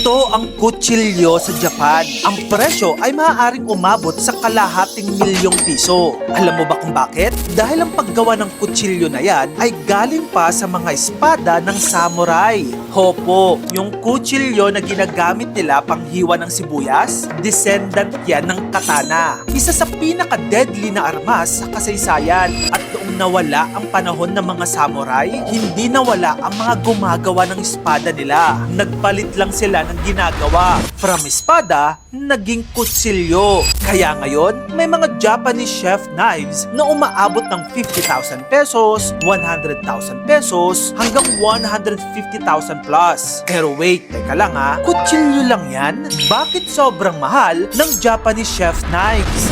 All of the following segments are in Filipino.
Ito ang kutsilyo sa Japan. Ang presyo ay maaaring umabot sa kalahating milyong piso. Alam mo ba kung bakit? Dahil ang paggawa ng kutsilyo na yan ay galing pa sa mga espada ng samurai. Hopo, yung kutsilyo na ginagamit nila panghiwa ng sibuyas, descendant yan ng katana. Isa sa pinaka-deadly na armas sa kasaysayan. At noong nawala ang panahon ng mga samurai, hindi nawala ang mga gumagawa ng espada nila. Nagpalit lang sila ng ginagawa. From espada, naging kutsilyo. Kaya ngayon, may mga Japanese chef knives na umaabot ng 50,000 pesos, 100,000 pesos, hanggang 150,000 plus. Pero wait, teka lang ha, kutsilyo lang yan? Bakit sobrang mahal ng Japanese chef knives?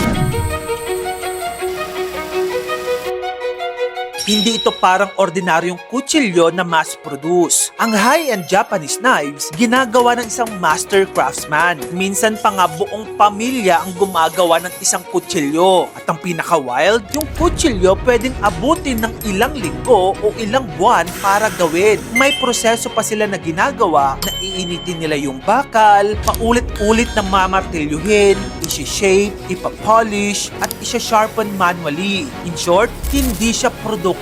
Hindi ito parang ordinaryong kutsilyo na mass-produce. Ang high-end Japanese knives, ginagawa ng isang master craftsman. Minsan pa nga buong pamilya ang gumagawa ng isang kutsilyo. At ang pinaka-wild, yung kutsilyo pwedeng abutin ng ilang linggo o ilang buwan para gawin. May proseso pa sila na ginagawa na iinitin nila yung bakal, paulit-ulit na mamartilyuhin, isi-shape, ipapolish, at isa-sharpen manually. In short, hindi siya produkto.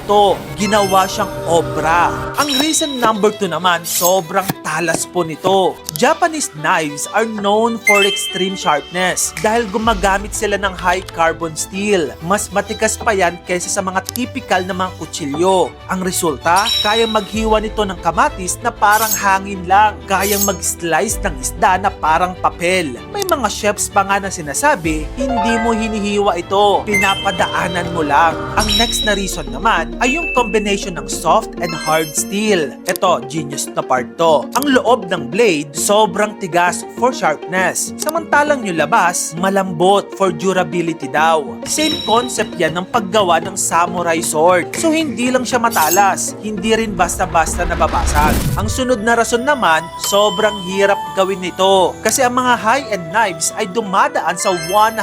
Ginawa siyang obra. Ang reason number 2 naman, sobrang talas po nito. Japanese knives are known for extreme sharpness dahil gumagamit sila ng high carbon steel. Mas matikas pa yan kaysa sa mga typical na mga kutsilyo. Ang resulta, kayang maghiwa nito ng kamatis na parang hangin lang. Kayang mag-slice ng isda na parang papel. May mga chefs pa nga na sinasabi, hindi mo hinihiwa ito, pinapadaanan mo lang. Ang next na reason naman ay yung combination ng soft and hard steel. Ito, genius na part to. Ang loob ng blade, sobrang tigas for sharpness. Samantalang yung labas, malambot for durability daw. Same concept yan ng paggawa ng samurai sword. So hindi lang siya matalas, hindi rin basta-basta nababasag. Ang sunod na rason naman, sobrang hirap gawin nito. Kasi ang mga high-end knives ay dumadaan sa 100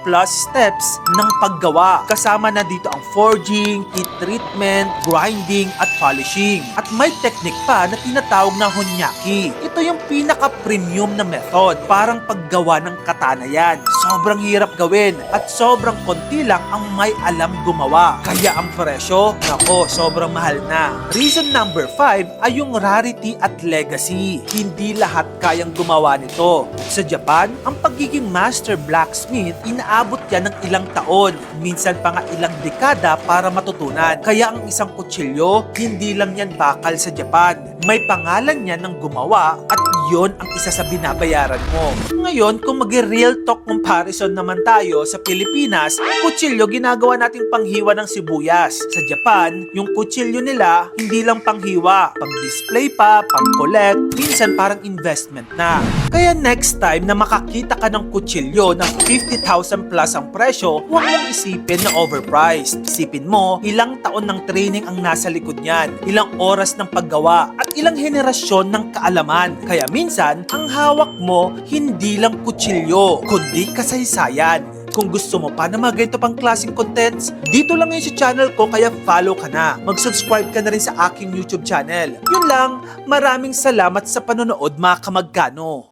plus steps ng paggawa. Kasama na dito ang forging, heat treatment, grinding, at polishing. At may technique pa na tinatawag na honyaki. Ito yung pinaka-premium na method, parang paggawa ng katana yan. Sobrang hirap gawin at sobrang konti lang ang may alam gumawa. Kaya ang presyo, nako, sobrang mahal na. Reason number 5 ay yung rarity at legacy. Hindi lahat kayang gumawa nito. Sa Japan, ang pagiging master blacksmith, inaabot yan ng ilang taon, minsan pa nga ilang dekada para matutunan. Kaya ang isang kutsilyo, hindi lang yan bakal sa Japan. May pangalan yan ng gumawa at yon ang isa sa binabayaran mo. Ngayon, kung mag-real talk comparison naman tayo sa Pilipinas, ang kutsilyo ginagawa nating panghiwa ng sibuyas. Sa Japan, yung kutsilyo nila hindi lang panghiwa, pang-display pa, pang-collect, minsan parang investment na. Kaya next time na makakita ka ng kutsilyo na 50,000 plus ang presyo, huwag mong isipin na overpriced. Isipin mo, ilang taon ng training ang nasa likod niyan, ilang oras ng paggawa, at ilang henerasyon ng kaalaman. Kaya minsan, ang hawak mo hindi lang kutsilyo, kundi kasaysayan. Kung gusto mo pa na mga ganito pang klaseng contents, dito lang yun sa channel ko, kaya follow ka na. Mag-subscribe ka na rin sa aking YouTube channel. Yun lang, maraming salamat sa panonood mga kamagkano.